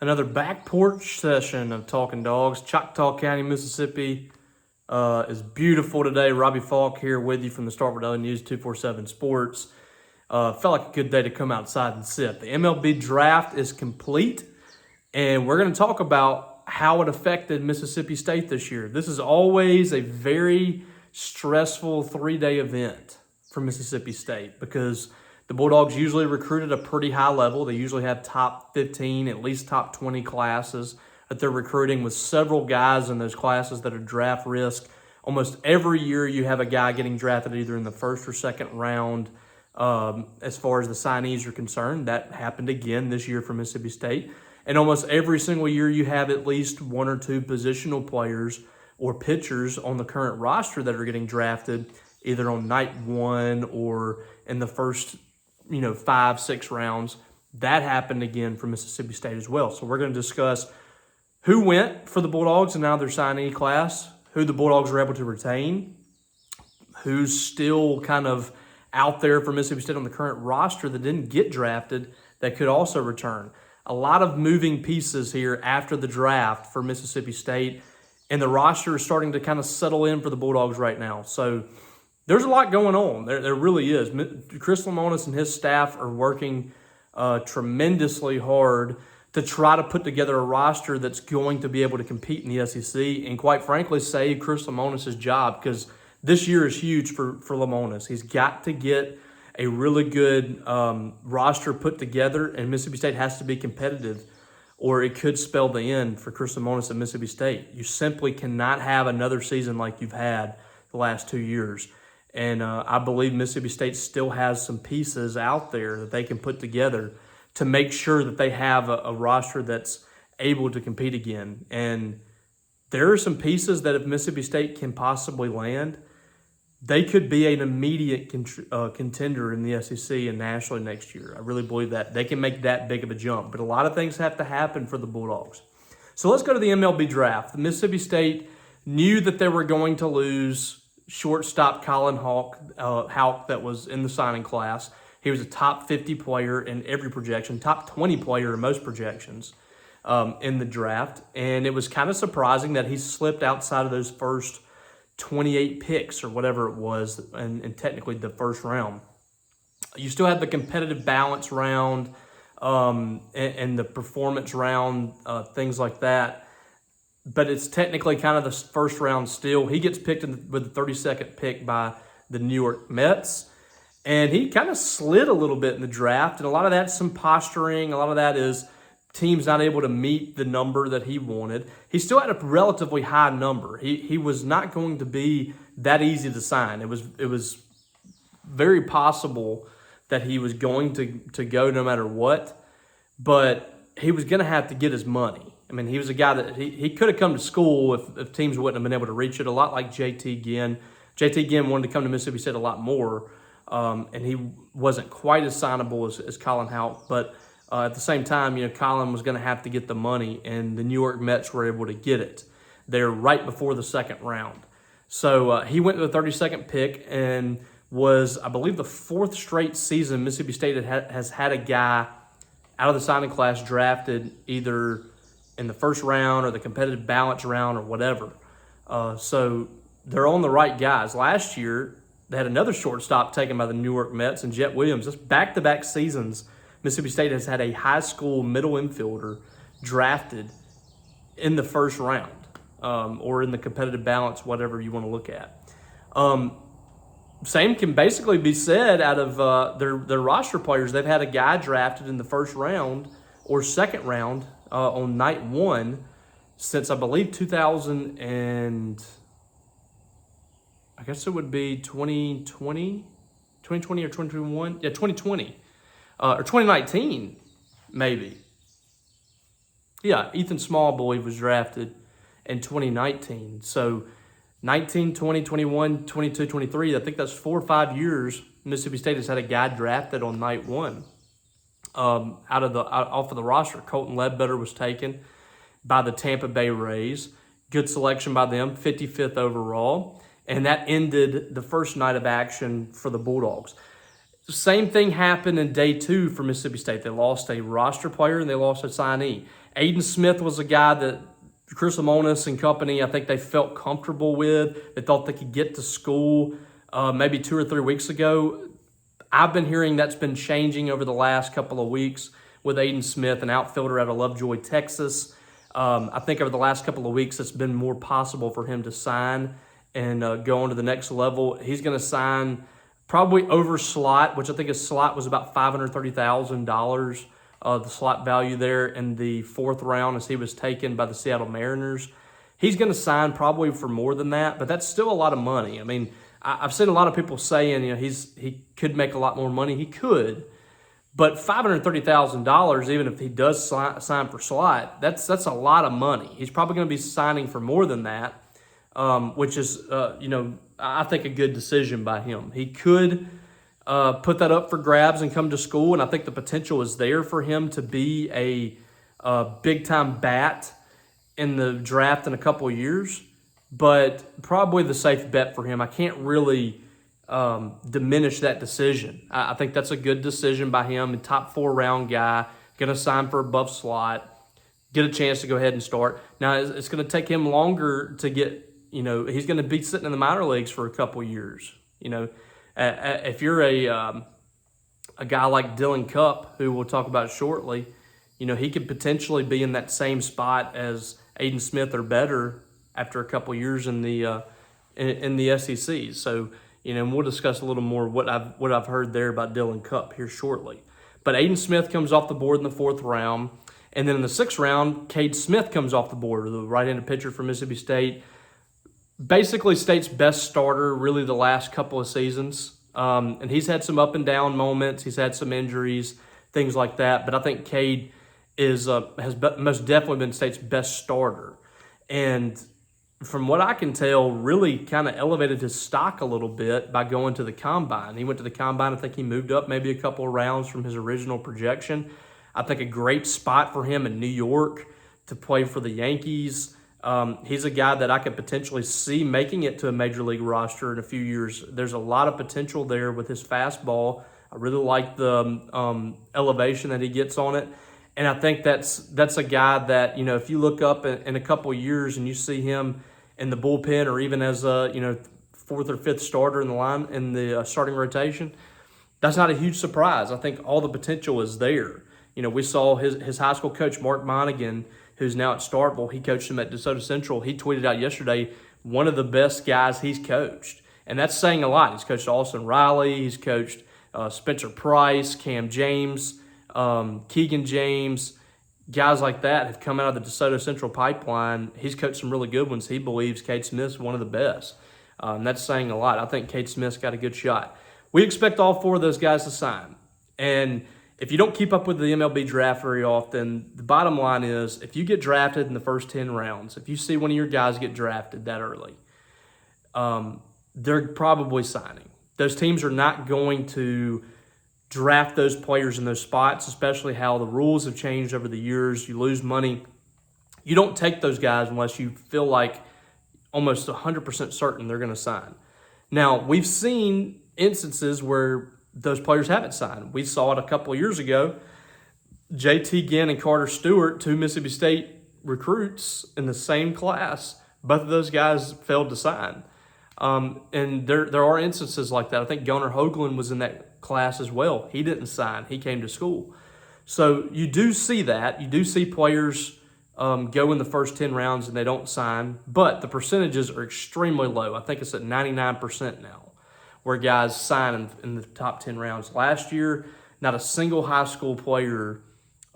Another back porch session of Talkin Dawgs. Choctaw County, Mississippi is beautiful today. Robbie Falk here with you from the Starkville Daily News 247 Sports. Felt like a good day to come outside and sit. The MLB Draft is complete, and we're going to talk about how it affected Mississippi State this year. This is always a very stressful 3-day event for Mississippi State because the Bulldogs usually recruit at a pretty high level. They usually have top 15, at least top 20 classes that they're recruiting, with several guys in those classes that are draft risk. Almost every year you have a guy getting drafted either in the first or second round. As far as the signees are concerned, that happened again this year for Mississippi State. And almost every single year you have at least one or two positional players or pitchers on the current roster that are getting drafted either on night one or in the first 5-6 rounds. That happened again for Mississippi State as well. So we're going to discuss who went for the Bulldogs and now their signee class, who the Bulldogs were able to retain, who's still kind of out there for Mississippi State on the current roster that didn't get drafted that could also return. A lot of moving pieces here after the draft for Mississippi State, and the roster is starting to kind of settle in for the Bulldogs right now. So there's a lot going on. There really is. Chris Lemonis and his staff are working tremendously hard to try to put together a roster that's going to be able to compete in the SEC and, quite frankly, save Chris Lemonis' job, because this year is huge for Lemonis. He's got to get a really good roster put together, and Mississippi State has to be competitive, or it could spell the end for Chris Lemonis at Mississippi State. You simply cannot have another season like you've had the last 2 years. And I believe Mississippi State still has some pieces out there that they can put together to make sure that they have a roster that's able to compete again. And there are some pieces that if Mississippi State can possibly land, they could be an immediate contender in the SEC and nationally next year. I really believe that. They can make that big of a jump. But a lot of things have to happen for the Bulldogs. So let's go to the MLB Draft. Mississippi State knew that they were going to lose shortstop Colin Houck that was in the signing class. He was a top 50 player in every projection, top 20 player in most projections in the draft. And it was kind of surprising that he slipped outside of those first 28 picks or whatever it was, and technically the first round. You still had the competitive balance round and the performance round, things like that. But it's technically kind of the first round still. He gets picked with the 32nd pick by the New York Mets. And he kind of slid a little bit in the draft. And a lot of that's some posturing. A lot of that is teams not able to meet the number that he wanted. He still had a relatively high number. He was not going to be that easy to sign. It was very possible that he was going to go no matter what. But he was going to have to get his money. I mean, he was a guy that he could have come to school if teams wouldn't have been able to reach it, a lot like JT Ginn. JT Ginn wanted to come to Mississippi State a lot more, and he wasn't quite as signable as Colin Houck. But at the same time, Colin was going to have to get the money, and the New York Mets were able to get it there right before the second round. So he went to the 32nd pick and was, I believe, the fourth straight season Mississippi State has had a guy out of the signing class drafted either in the first round or the competitive balance round or whatever. So they're on the right guys. Last year, they had another shortstop taken by the New York Mets and Jet Williams. Just back-to-back seasons, Mississippi State has had a high school middle infielder drafted in the first round or in the competitive balance, whatever you want to look at. Same can basically be said out of their roster players. They've had a guy drafted in the first round or second round on night one since, I believe, 2000 and I guess it would be 2020 or 2021. Yeah, 2020 or 2019, maybe. Yeah, Ethan Small, I believe, was drafted in 2019. So 19, 20, 21, 22, 23, I think that's 4 or 5 years Mississippi State has had a guy drafted on night one. Off of the roster. Colton Ledbetter was taken by the Tampa Bay Rays. Good selection by them, 55th overall. And that ended the first night of action for the Bulldogs. Same thing happened in day two for Mississippi State. They lost a roster player and they lost a signee. Aiden Smith was a guy that Chris Lemonis and company, I think they felt comfortable with. They thought they could get to school maybe 2 or 3 weeks ago. I've been hearing that's been changing over the last couple of weeks with Aiden Smith, an outfielder out of Lovejoy, Texas. I think over the last couple of weeks, it's been more possible for him to sign and go on to the next level. He's going to sign probably over slot, which I think his slot was about $530,000. The slot value there in the 4th round as he was taken by the Seattle Mariners. He's going to sign probably for more than that, but that's still a lot of money. I mean, I've seen a lot of people saying, he could make a lot more money. He could, but $530,000, even if he does sign for slot, that's a lot of money. He's probably going to be signing for more than that, which is, I think a good decision by him. He could put that up for grabs and come to school, and I think the potential is there for him to be a big-time bat in the draft in a couple of years, but probably the safe bet for him. I can't really diminish that decision. I think that's a good decision by him, a top 4 round guy, going to sign for above slot, get a chance to go ahead and start. Now, it's going to take him longer to get, he's going to be sitting in the minor leagues for a couple of years, If you're a guy like Dylan Cupp, who we'll talk about shortly, he could potentially be in that same spot as Aiden Smith or better after a couple years in the SEC. So, we'll discuss a little more what I've heard there about Dylan Cupp here shortly. But Aiden Smith comes off the board in the 4th round, and then in the 6th round, Cade Smith comes off the board, the right-handed pitcher from Mississippi State. Basically State's best starter really the last couple of seasons. And he's had some up and down moments. He's had some injuries, things like that. But I think Cade has most definitely been State's best starter. And from what I can tell, really kind of elevated his stock a little bit by going to the Combine. He went to the Combine. I think he moved up maybe a couple of rounds from his original projection. I think a great spot for him in New York to play for the Yankees. He's a guy that I could potentially see making it to a major league roster in a few years. There's a lot of potential there with his fastball. I really like the elevation that he gets on it. And I think that's a guy that, if you look up in a couple of years and you see him in the bullpen or even as a, 4th or 5th starter in the starting rotation, that's not a huge surprise. I think all the potential is there. We saw his high school coach, Mark Monaghan, who's now at Starkville. He coached him at DeSoto Central. He tweeted out yesterday, one of the best guys he's coached. And that's saying a lot. He's coached Austin Riley. He's coached Spencer Price, Cam James, Keegan James. Guys like that have come out of the DeSoto Central pipeline. He's coached some really good ones. He believes Cade Smith's one of the best. That's saying a lot. I think Cade Smith's got a good shot. We expect all 4 of those guys to sign. And if you don't keep up with the MLB draft very often, the bottom line is if you get drafted in the first 10 rounds, if you see one of your guys get drafted that early, they're probably signing. Those teams are not going to draft those players in those spots, especially how the rules have changed over the years. You lose money. You don't take those guys unless you feel like almost 100% certain they're going to sign. Now, we've seen instances where those players haven't signed. We saw it a couple of years ago. JT Ginn and Carter Stewart, 2 Mississippi State recruits in the same class, both of those guys failed to sign. And there are instances like that. I think Gunnar Hoagland was in that class as well. He didn't sign. He came to school. So you do see that. You do see players go in the first 10 rounds and they don't sign, but the percentages are extremely low. I think it's at 99% now, where guys sign in the top 10 rounds. Last year, not a single high school player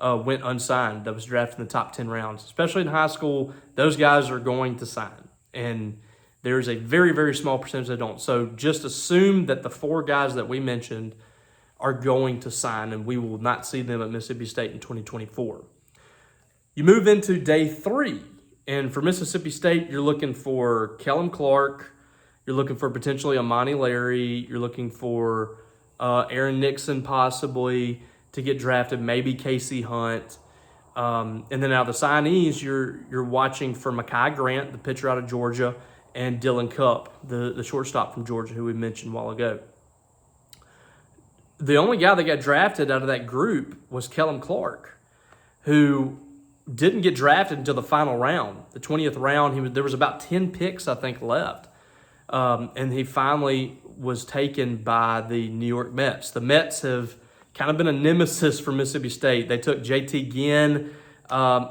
went unsigned that was drafted in the top 10 rounds. Especially in high school, those guys are going to sign. And there's a very, very small percentage that don't. So just assume that the 4 guys that we mentioned are going to sign, and we will not see them at Mississippi State in 2024. You move into day 3, and for Mississippi State, you're looking for Kellum Clark. You're looking for potentially Amani Larry. You're looking for Aaron Nixon possibly to get drafted, maybe Casey Hunt. And then out of the signees, you're watching for Mekhi Grant, the pitcher out of Georgia, and Dylan Cupp, the shortstop from Georgia, who we mentioned a while ago. The only guy that got drafted out of that group was Kellum Clark, who didn't get drafted until the final round, the 20th round. There was about 10 picks, I think, left. And he finally was taken by the New York Mets. The Mets have kind of been a nemesis for Mississippi State. They took JT Ginn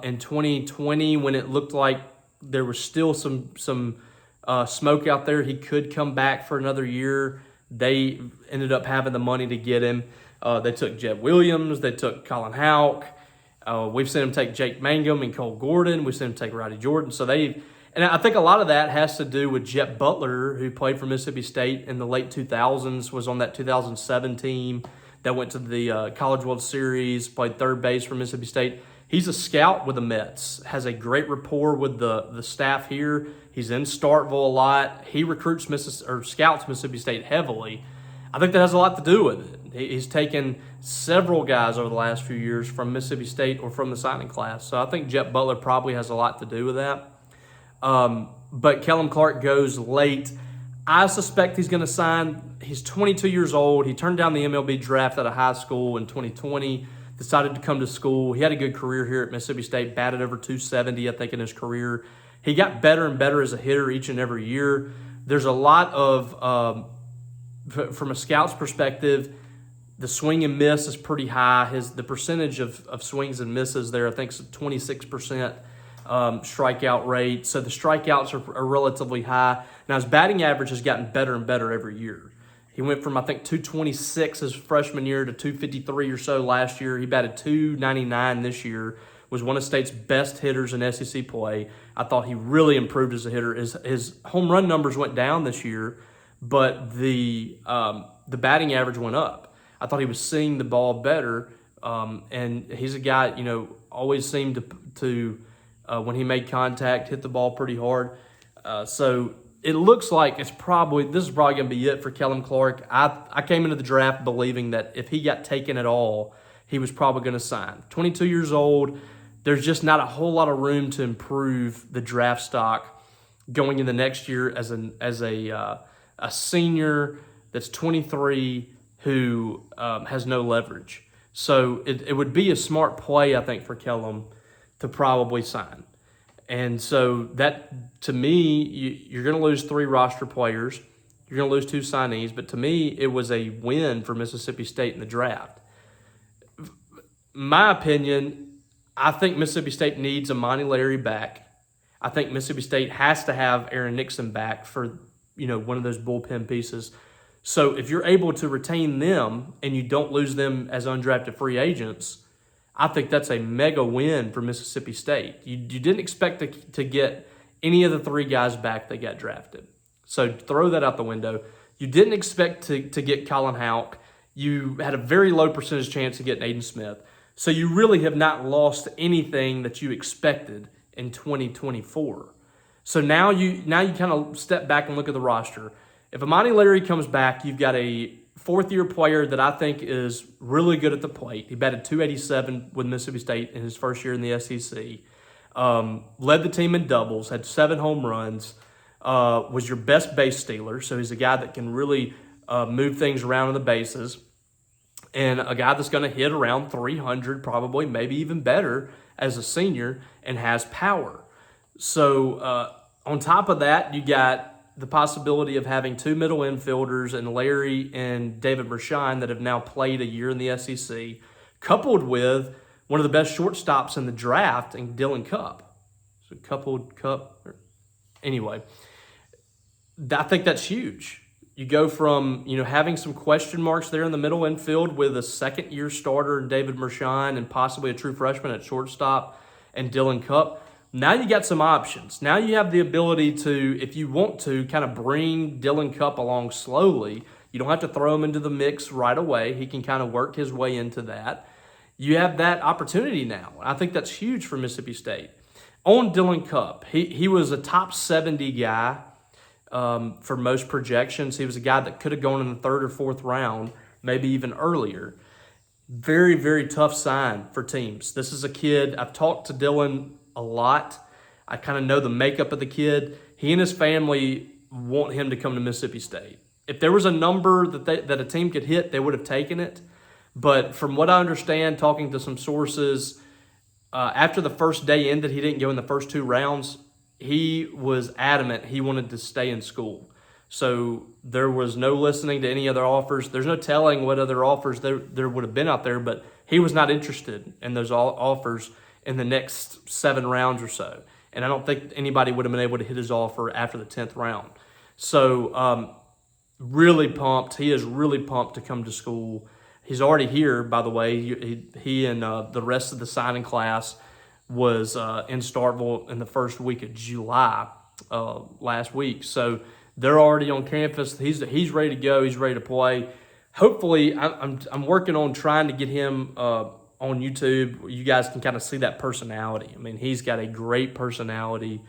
in 2020 when it looked like there was still some smoke out there. He could come back for another year. They ended up having the money to get him. They took Jed Williams. They took Colin Houck. We've seen him take Jake Mangum and Cole Gordon. We've seen him take Roddy Jordan. And I think a lot of that has to do with Jet Butler, who played for Mississippi State in the late 2000s, was on that 2007 team that went to the College World Series, played third base for Mississippi State. He's a scout with the Mets, has a great rapport with the staff here. He's in Starkville a lot. He recruits scouts Mississippi State heavily. I think that has a lot to do with it. He's taken several guys over the last few years from Mississippi State or from the signing class. So I think Jet Butler probably has a lot to do with that. But Kellum Clark goes late. I suspect he's going to sign. He's 22 years old. He turned down the MLB draft out of high school in 2020, decided to come to school. He had a good career here at Mississippi State, batted over 270, I think, in his career. He got better and better as a hitter each and every year. There's a lot of, from a scout's perspective, the swing and miss is pretty high. The percentage of swings and misses there, I think, is 26%. Strikeout rate. So the strikeouts are relatively high. Now his batting average has gotten better and better every year. He went from, I think, 226 his freshman year to 253 or so last year. He batted 299 this year, was one of State's best hitters in SEC play. I thought he really improved as a hitter. His home run numbers went down this year, but the batting average went up. I thought he was seeing the ball better, and he's a guy, always seemed to when he made contact, hit the ball pretty hard. So it looks like this is probably going to be it for Kellum Clark. I came into the draft believing that if he got taken at all, he was probably going to sign. 22 years old, there's just not a whole lot of room to improve the draft stock going in the next year as a senior that's 23 who has no leverage. So it would be a smart play, I think, for Kellum to probably sign. And so that, to me, you're going to lose 3 roster players. You're going to lose 2 signees. But to me, it was a win for Mississippi State in the draft. My opinion, I think Mississippi State needs Amani Larry back. I think Mississippi State has to have Aaron Nixon back for, one of those bullpen pieces. So if you're able to retain them and you don't lose them as undrafted free agents, I think that's a mega win for Mississippi State. You didn't expect to get any of the 3 guys back that got drafted. So throw that out the window. You didn't expect to get Colin Houck. You had a very low percentage chance of getting Aiden Smith. So you really have not lost anything that you expected in 2024. So now you kind of step back and look at the roster. If Amani Larry comes back, you've got a 4th-year player that I think is really good at the plate. He batted 287 with Mississippi State in his first year in the SEC. Led the team in doubles, had 7 home runs, was your best base stealer. So he's a guy that can really move things around on the bases. And a guy that's going to hit around 300, probably, maybe even better as a senior, and has power. So on top of that, you got the possibility of having 2 middle infielders and Larry and David Mershon that have now played a year in the SEC, coupled with one of the best shortstops in the draft in Dylan Cupp. So anyway, I think that's huge. You go from, having some question marks there in the middle infield with a 2nd-year starter in David Mershon and possibly a true freshman at shortstop and Dylan Cupp. Now you got some options. Now you have the ability to, if you want to, kind of bring Dylan Cupp along slowly. You don't have to throw him into the mix right away. He can kind of work his way into that. You have that opportunity now. I think that's huge for Mississippi State. On Dylan Cupp, he was a top 70 guy for most projections. He was a guy that could have gone in the 3rd or 4th round, maybe even earlier. Very, very tough sign for teams. This is a kid, I've talked to Dylan a lot. I kind of know the makeup of the kid. He and his family want him to come to Mississippi State. If there was a number that a team could hit, they would have taken it. But from what I understand, talking to some sources, after the first day ended, he didn't go in the first 2 rounds. He was adamant he wanted to stay in school. So there was no listening to any other offers. There's no telling what other offers there would have been out there, but he was not interested in those offers in the next 7 rounds or so. And I don't think anybody would have been able to hit his offer after the 10th round. So really pumped. He is really pumped to come to school. He's already here, by the way. He and the rest of the signing class was in Starkville in the first week of July last week. So they're already on campus. He's ready to go. He's ready to play. Hopefully, I'm working on trying to get him on YouTube. You guys can kind of see that personality. I mean, he's got a great personality.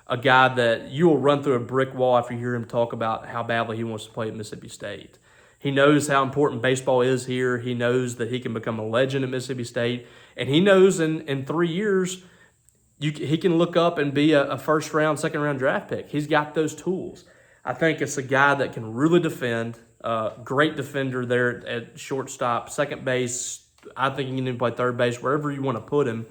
A guy that you will run through a brick wall after you hear him talk about how badly he wants to play at Mississippi State. He knows how important baseball is here. He knows that he can become a legend at Mississippi State. And he knows in 3 years, he can look up and be a first-round, second-round draft pick. He's got those tools. I think it's a guy that can really defend, great defender there at shortstop, second base. I think he can even play third base, wherever you want to put him.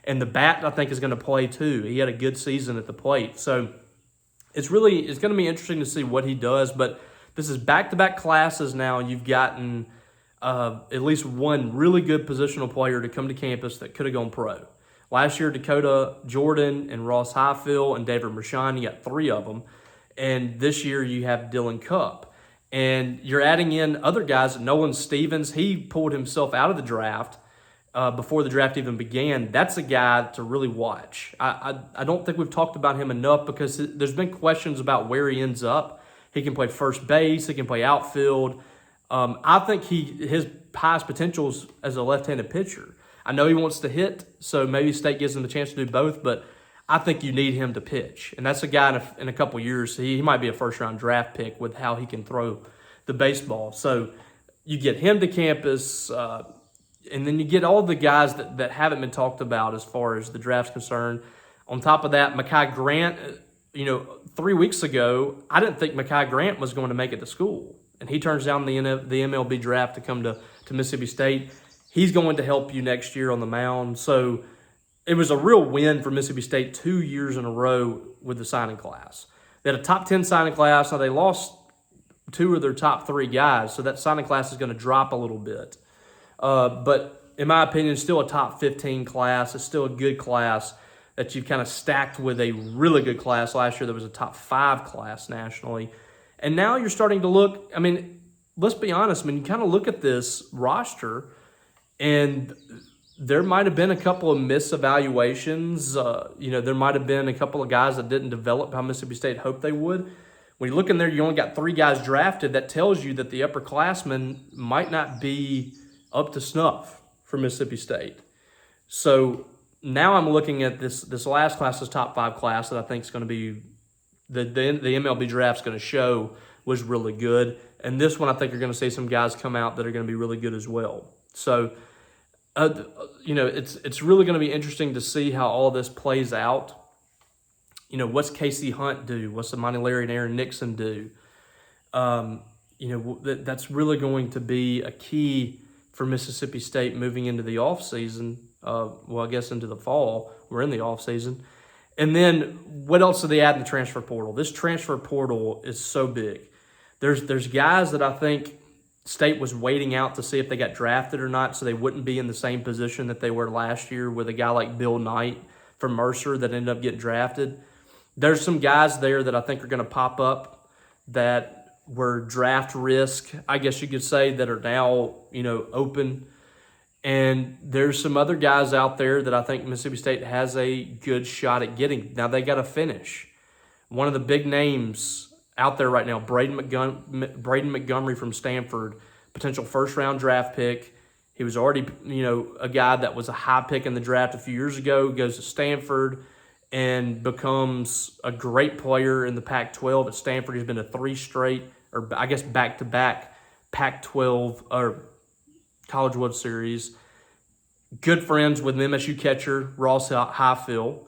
And the bat, I think, is going to play too. He had a good season at the plate. So it's going to be interesting to see what he does. But this is back-to-back classes now. You've gotten at least one really good positional player to come to campus that could have gone pro. Last year, Dakota Jordan and Ross Highfield and David Mershon, you got 3 of them. And this year you have Dylan Cupp. And you're adding in other guys. Nolan Stevens, he pulled himself out of the draft before the draft even began. That's a guy to really watch. I don't think we've talked about him enough because there's been questions about where he ends up. He can play first base. He can play outfield. I think his highest potential is as a left-handed pitcher. I know he wants to hit, so maybe State gives him the chance to do both, but I think you need him to pitch. And that's a guy in a couple years, he might be a first-round draft pick with how he can throw the baseball. So you get him to campus, and then you get all the guys that haven't been talked about as far as the draft's concerned. On top of that, Mekhi Grant, 3 weeks ago, I didn't think Mekhi Grant was going to make it to school. And he turns down the MLB draft to come to Mississippi State. He's going to help you next year on the mound. So it was a real win for Mississippi State 2 years in a row with the signing class. They had a top 10 signing class. Now, they lost 2 of their top 3 guys, so that signing class is going to drop a little bit. But in my opinion, still a top 15 class. It's still a good class that you've kind of stacked with a really good class. Last year, there was a top 5 class nationally. And now you're starting to look, I mean, let's be honest, you kind of look at this roster, and there might have been a couple of misevaluations. There might have been a couple of guys that didn't develop how Mississippi State hoped they would. When you look in there, you only got 3 guys drafted. That tells you that the upperclassmen might not be up to snuff for Mississippi State. So now I'm looking at this last class, this top 5 class that I think is going to be the MLB draft's going to show was really good. And this one, I think you're going to see some guys come out that are going to be really good as well. So, it's really going to be interesting to see how all this plays out. What's Casey Hunt do? What's Amani Larry and Aaron Nixon do? That's really going to be a key for Mississippi State moving into the offseason. I guess into the fall. We're in the offseason. And then what else do they add in the transfer portal? This transfer portal is so big. There's guys that I think State was waiting out to see if they got drafted or not so they wouldn't be in the same position that they were last year with a guy like Bill Knight from Mercer that ended up getting drafted. There's some guys there that I think are going to pop up that were draft risk, I guess you could say, that are now, open. And there's some other guys out there that I think Mississippi State has a good shot at getting. Now, they got to finish. One of the big names out there right now, Braden Montgomery from Stanford, potential first-round draft pick. He was already, a guy that was a high pick in the draft a few years ago, goes to Stanford and becomes a great player in the Pac-12 at Stanford. He's been to 3 straight, or I guess back-to-back Pac-12 or College World Series. Good friends with MSU catcher Ross Highfield.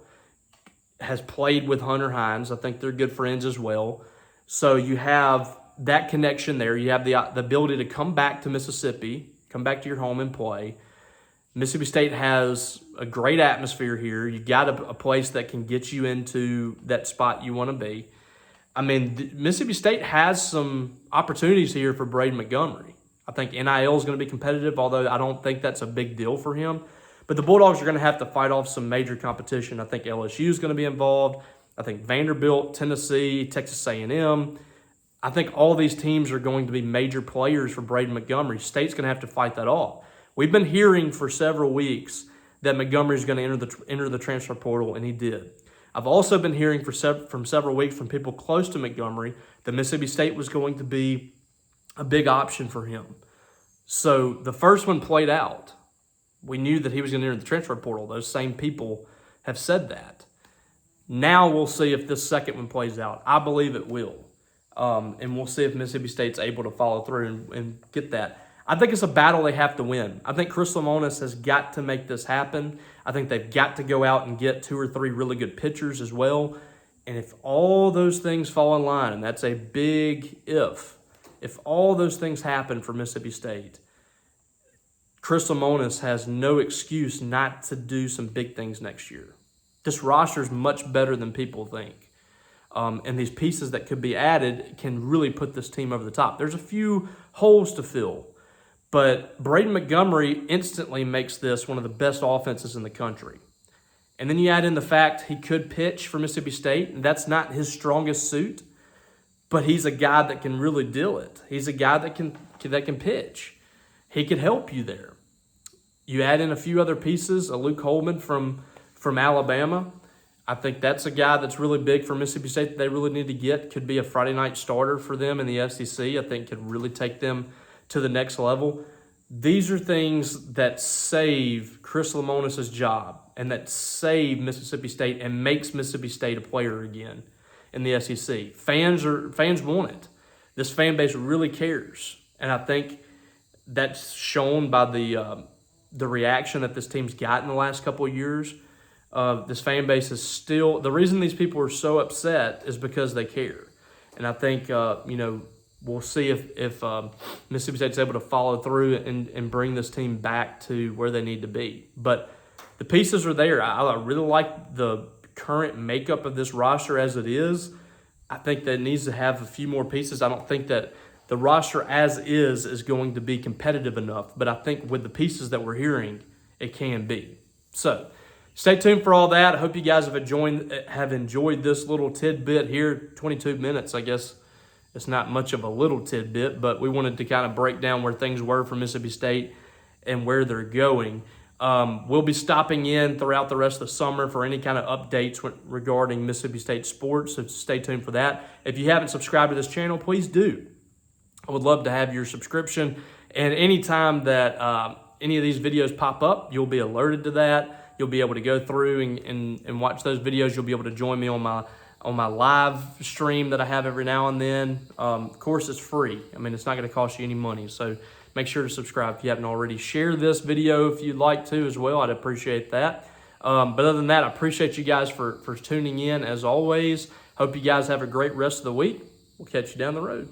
Has played with Hunter Hines. I think they're good friends as well. So you have that connection there. You have the ability to come back to Mississippi, come back to your home and play. Mississippi State has a great atmosphere here. You got a place that can get you into that spot you want to be. I mean, Mississippi State has some opportunities here for Braden Montgomery. I think NIL is going to be competitive, although I don't think that's a big deal for him. But the Bulldogs are going to have to fight off some major competition. I think LSU is going to be involved. I think Vanderbilt, Tennessee, Texas A&M. I think all these teams are going to be major players for Braden Montgomery. State's going to have to fight that off. We've been hearing for several weeks that Montgomery is going to enter the transfer portal, and he did. I've also been hearing from several weeks from people close to Montgomery that Mississippi State was going to be a big option for him. So the first one played out. We knew that he was going to enter the transfer portal. Those same people have said that. Now we'll see if this second one plays out. I believe it will. And we'll see if Mississippi State's able to follow through and get that. I think it's a battle they have to win. I think Chris Lemonis has got to make this happen. I think they've got to go out and get 2 or 3 really good pitchers as well. And if all those things fall in line, and that's a big if all those things happen for Mississippi State, Chris Lemonis has no excuse not to do some big things next year. This roster is much better than people think. And these pieces that could be added can really put this team over the top. There's a few holes to fill. But Braden Montgomery instantly makes this one of the best offenses in the country. And then you add in the fact he could pitch for Mississippi State, and that's not his strongest suit, but he's a guy that can really deal it. He's a guy that can pitch. He could help you there. You add in a few other pieces, a Luke Holman from Alabama. I think that's a guy that's really big for Mississippi State that they really need to get. Could be a Friday night starter for them in the SEC. I think could really take them to the next level. These are things that save Chris Lemonis' job and that save Mississippi State and makes Mississippi State a player again in the SEC. Fans want it. This fan base really cares. And I think that's shown by the reaction that this team's got in the last couple of years. This fan base is still, the reason these people are so upset is because they care. And I think, we'll see if Mississippi State's able to follow through and bring this team back to where they need to be. But the pieces are there. I really like the current makeup of this roster as it is. I think that it needs to have a few more pieces. I don't think that the roster as is going to be competitive enough. But I think with the pieces that we're hearing, it can be. So stay tuned for all that. I hope you guys have enjoyed this little tidbit here. 22 minutes, I guess. It's not much of a little tidbit, but we wanted to kind of break down where things were for Mississippi State and where they're going. We'll be stopping in throughout the rest of the summer for any kind of updates regarding Mississippi State sports, so stay tuned for that. If you haven't subscribed to this channel, please do. I would love to have your subscription, and anytime that any of these videos pop up, you'll be alerted to that. You'll be able to go through and watch those videos. You'll be able to join me on my live stream that I have every now and then. Of course, it's free. I mean, it's not going to cost you any money. So make sure to subscribe if you haven't already. Share this video if you'd like to as well. I'd appreciate that. But other than that, I appreciate you guys for tuning in as always. Hope you guys have a great rest of the week. We'll catch you down the road.